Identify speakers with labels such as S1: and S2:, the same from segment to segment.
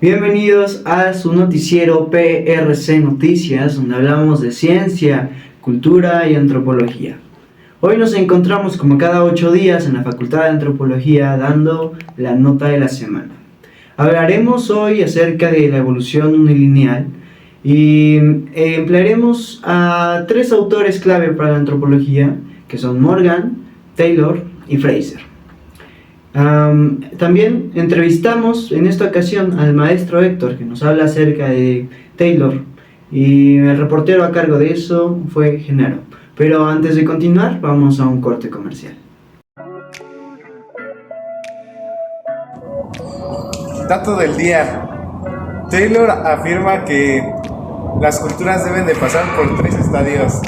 S1: Bienvenidos a su noticiero PRC Noticias, donde hablamos de ciencia, cultura y antropología. Hoy nos encontramos como cada 8 días en la Facultad de Antropología dando la nota de la semana. Hablaremos hoy acerca de la evolución unilineal y emplearemos a 3 autores clave para la antropología, que son Morgan, Taylor y Fraser. También entrevistamos en esta ocasión al maestro Héctor, que nos habla acerca de Taylor, y el reportero a cargo de eso fue Genaro. Pero antes de continuar, vamos a un corte comercial.
S2: Dato del día. Taylor afirma que las culturas deben de pasar por 3 estadios.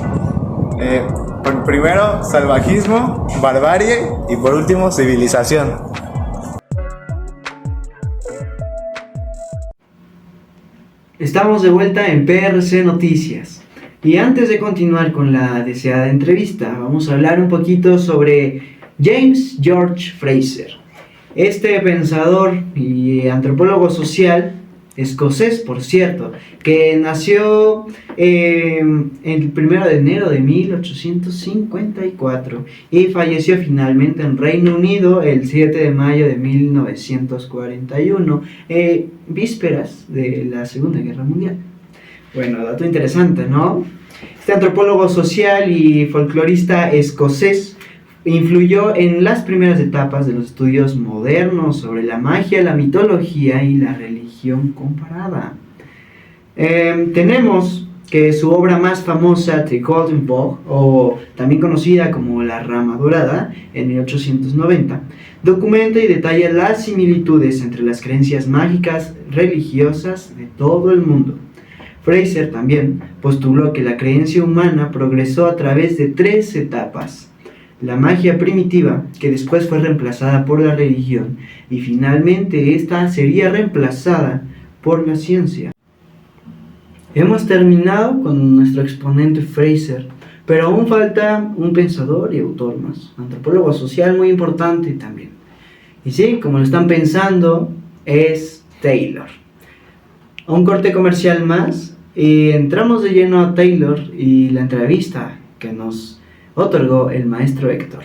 S2: Por primero, salvajismo, barbarie y por último, civilización.
S1: Estamos de vuelta en PRC Noticias. Y antes de continuar con la deseada entrevista, vamos a hablar un poquito sobre James George Fraser. Este pensador y antropólogo social, escocés por cierto, que nació el 1 de enero de 1854 y falleció finalmente en Reino Unido el 7 de mayo de 1941, vísperas de la Segunda Guerra Mundial. Bueno, dato interesante, ¿no? Este antropólogo social y folclorista escocés influyó en las primeras etapas de los estudios modernos sobre la magia, la mitología y la religión comparada. Tenemos que su obra más famosa, The Golden Bough, o también conocida como La Rama Dorada, en 1890, documenta y detalla las similitudes entre las creencias mágicas religiosas de todo el mundo. Fraser también postuló que la creencia humana progresó a través de 3 etapas: la magia primitiva, que después fue reemplazada por la religión, y finalmente esta sería reemplazada por la ciencia. Hemos terminado con nuestro exponente Fraser, pero aún falta un pensador y autor más, antropólogo social muy importante también. Y sí, como lo están pensando, es Taylor. Un corte comercial más y entramos de lleno a Taylor y la entrevista que nos otorgó el maestro Héctor.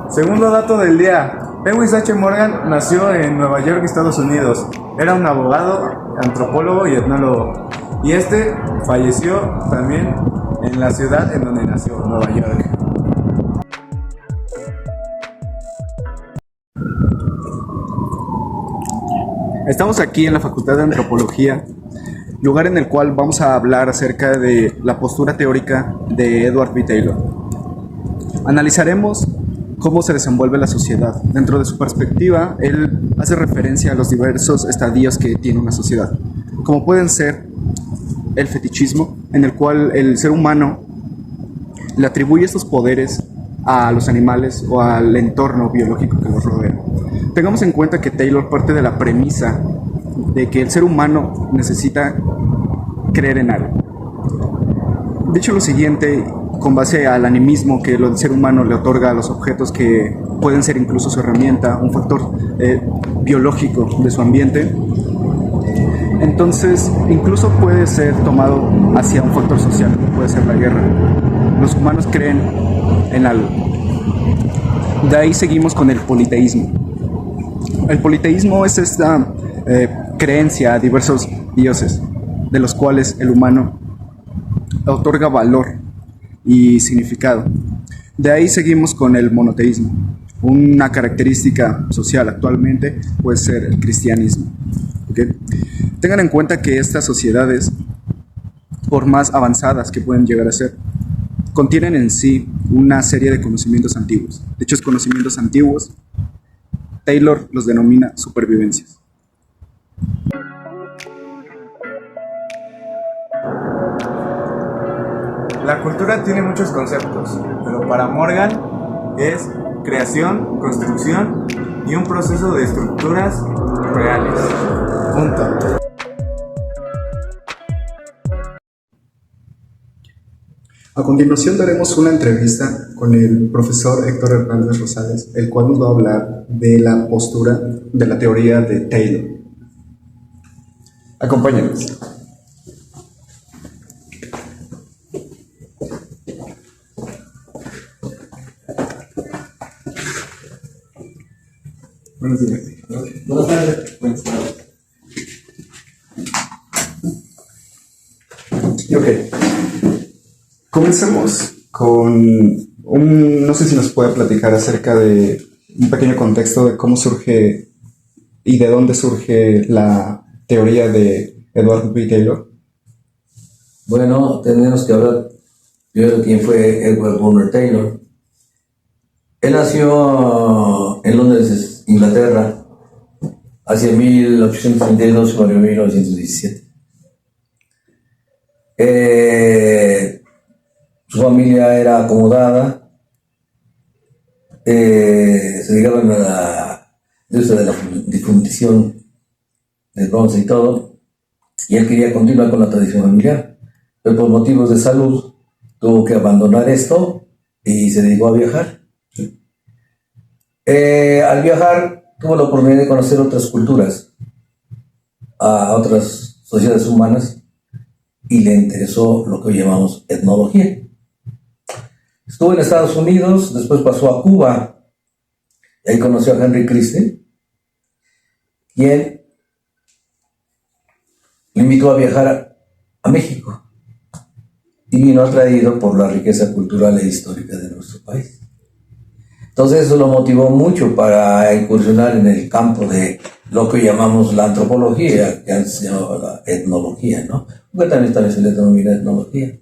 S2: Segundo dato del día. Lewis H. Morgan nació en Nueva York, Estados Unidos. Era un abogado, antropólogo y etnólogo. Y falleció también en la ciudad en donde nació, Nueva York. Estamos aquí en la Facultad de Antropología, lugar en el cual vamos a hablar acerca de la postura teórica de Edward B. Taylor. Analizaremos cómo se desenvuelve la sociedad. Dentro de su perspectiva, él hace referencia a los diversos estadios que tiene una sociedad, como pueden ser el fetichismo, en el cual el ser humano le atribuye estos poderes a los animales o al entorno biológico que los rodea. Tengamos en cuenta que Taylor parte de la premisa de que el ser humano necesita creer en algo. Dicho lo siguiente, con base al animismo que el ser humano le otorga a los objetos que pueden ser incluso su herramienta, un factor biológico de su ambiente, entonces incluso puede ser tomado hacia un factor social, puede ser la guerra. Los humanos creen en algo. De ahí seguimos con el politeísmo. El politeísmo es esta creencia a diversos dioses, de los cuales el humano otorga valor y significado. De ahí seguimos con el monoteísmo. Una característica social actualmente puede ser el cristianismo. ¿Okay? Tengan en cuenta que estas sociedades, por más avanzadas que pueden llegar a ser, contienen en sí una serie de conocimientos antiguos. Dichos conocimientos antiguos, Taylor los denomina supervivencias. La cultura tiene muchos conceptos, pero para Morgan es creación, construcción y un proceso de estructuras reales. Punto. A continuación daremos una entrevista con el profesor Héctor Hernández Rosales, el cual nos va a hablar de la postura de la teoría de Taylor. Acompáñenos. Buenos días.
S3: Buenas tardes. Buenas tardes.
S2: Ok. Comencemos con no sé si nos puede platicar acerca de un pequeño contexto de cómo surge y de dónde surge la teoría de Edward B. Taylor.
S3: Bueno, tenemos que hablar primero de quién fue Edward Bulmer Taylor. Él nació en Londres, Inglaterra, hacia 1832 y murió en 1917. Su familia era acomodada, se dedicaban a la industria de la difundición del bronce y todo, y él quería continuar con la tradición familiar, pero por motivos de salud tuvo que abandonar esto y se dedicó a viajar. Al viajar tuvo la oportunidad de conocer otras culturas, a otras sociedades humanas, y le interesó lo que hoy llamamos etnología. Estuvo en Estados Unidos, después pasó a Cuba, y ahí conoció a Henry Christie, quien le invitó a viajar a México, y vino atraído por la riqueza cultural e histórica de nuestro país. Entonces eso lo motivó mucho para incursionar en el campo de lo que llamamos la antropología, que antes se llamaba la etnología, ¿no? Porque también se le denomina etnología.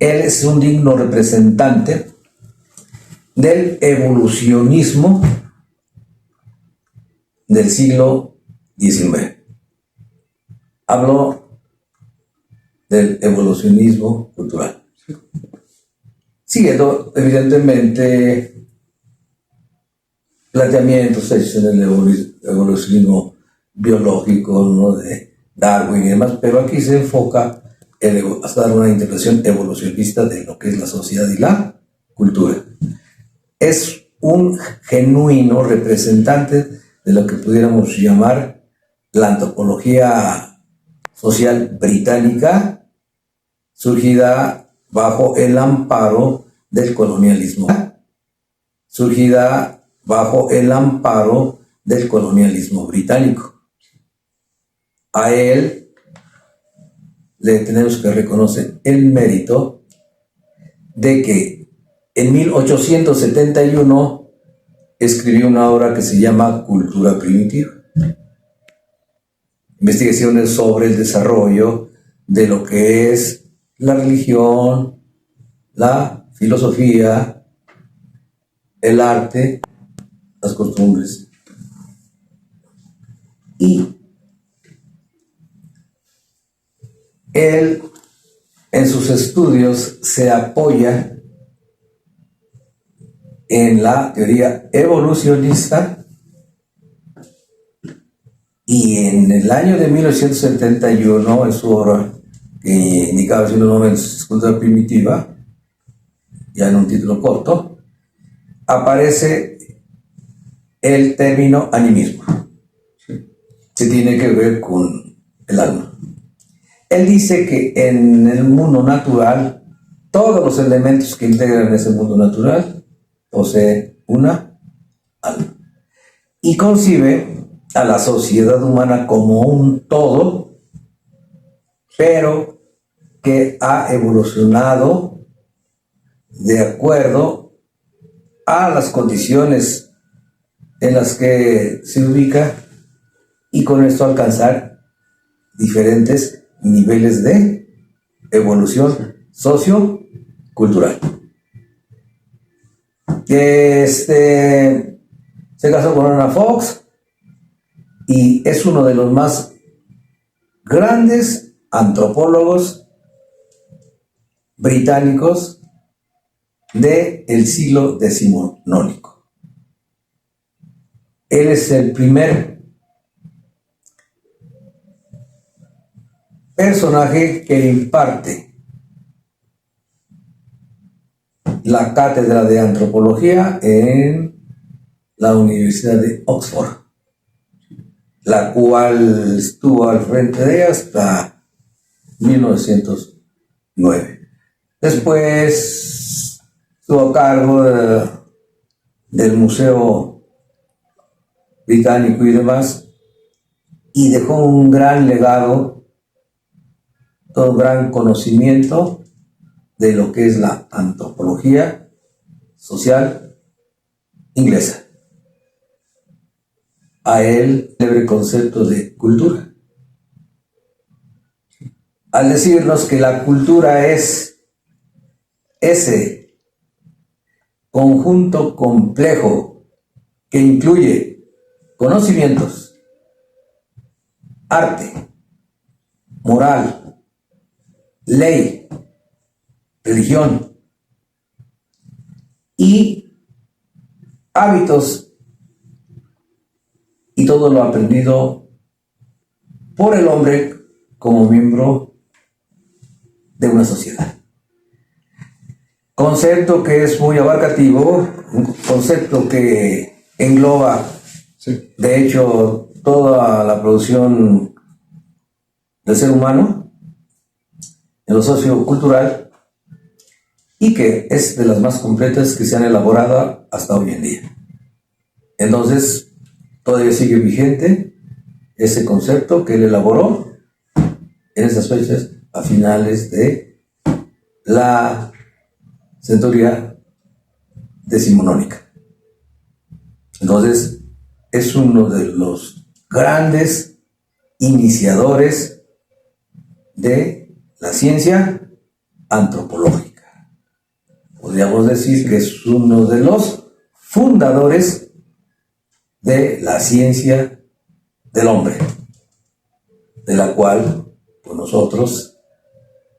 S3: Él es un digno representante del evolucionismo del siglo XIX. Hablo del evolucionismo cultural. Siguiendo, evidentemente, planteamientos hechos en el evolucionismo biológico, ¿no?, de Darwin y demás, pero aquí se enfoca hasta dar una interpretación evolucionista de lo que es la sociedad y la cultura. Es un genuino representante de lo que pudiéramos llamar la antropología social británica, surgida bajo el amparo del colonialismo. Surgida bajo el amparo del colonialismo británico. A él le tenemos que reconocer el mérito de que en 1871 escribió una obra que se llama Cultura Primitiva. Investigaciones sobre el desarrollo de lo que es la religión, la filosofía, el arte, las costumbres. Y él en sus estudios se apoya en la teoría evolucionista, y en el año de 1971, en su obra que indicaba si unos momentos cultura primitiva, ya en un título corto, aparece el término animismo, que tiene que ver con el alma. Él dice que en el mundo natural, todos los elementos que integran ese mundo natural poseen una alma, y concibe a la sociedad humana como un todo, pero que ha evolucionado de acuerdo a las condiciones en las que se ubica, y con esto alcanzar diferentes niveles de evolución sociocultural. Se casó con Anna Fox y es uno de los más grandes antropólogos británicos del siglo decimonónico. Él es el primer personaje que imparte la cátedra de antropología en la Universidad de Oxford, la cual estuvo al frente de ella hasta 1909. Después estuvo a cargo del Museo Británico y demás, y dejó un gran legado, todo un gran conocimiento de lo que es la antropología social inglesa. A él célebre concepto de cultura, al decirnos que la cultura es ese conjunto complejo que incluye conocimientos, arte, moral, ley, religión y hábitos, y todo lo aprendido por el hombre como miembro de una sociedad. Concepto que es muy abarcativo, un concepto que engloba,
S2: Sí.
S3: de hecho, toda la producción del ser humano en lo sociocultural, y que es de las más completas que se han elaborado hasta hoy en día. Entonces, todavía sigue vigente ese concepto que él elaboró en esas fechas a finales de la centuria decimonónica. Entonces, es uno de los grandes iniciadores de la ciencia antropológica. Podríamos decir que es uno de los fundadores de la ciencia del hombre, de la cual pues, nosotros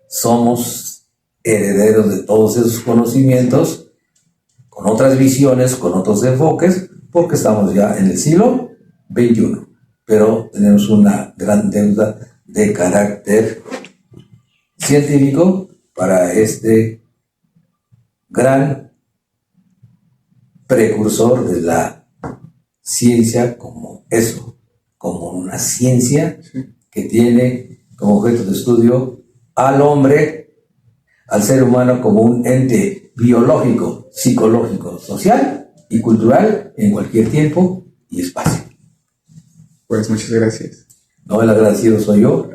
S3: somos herederos de todos esos conocimientos, con otras visiones, con otros enfoques, porque estamos ya en el siglo XXI, pero tenemos una gran deuda de carácter científico para este gran precursor de la ciencia como eso, como una ciencia que tiene como objeto de estudio al hombre, al ser humano como un ente biológico, psicológico, social y cultural en cualquier tiempo y espacio.
S2: Pues muchas gracias.
S3: No, el agradecido soy yo.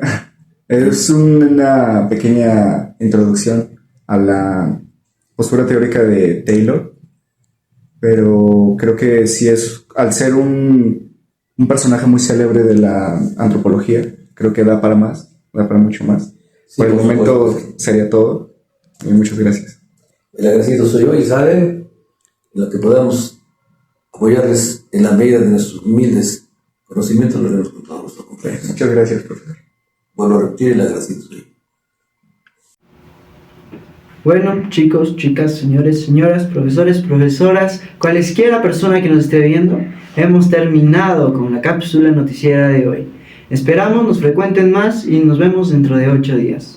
S2: Es una pequeña introducción a la postura teórica de Taylor, pero creo que sí es, al ser un personaje muy célebre de la antropología, creo que da para más, da para mucho más.
S3: Sí,
S2: por el momento
S3: supuesto.
S2: sería todo, y muchas gracias.
S3: El agradecido soy yo, y saben, en lo que podamos apoyarles en la medida de nuestros humildes conocimientos, lo haremos con toda nuestra confianza.
S2: Muchas gracias, profesor.
S3: Vuelvo a repetir, el agradecido soy yo.
S1: Bueno, chicos, chicas, señores, señoras, profesores, profesoras, cualesquiera persona que nos esté viendo, hemos terminado con la cápsula noticiera de hoy. Esperamos nos frecuenten más y nos vemos dentro de 8 días.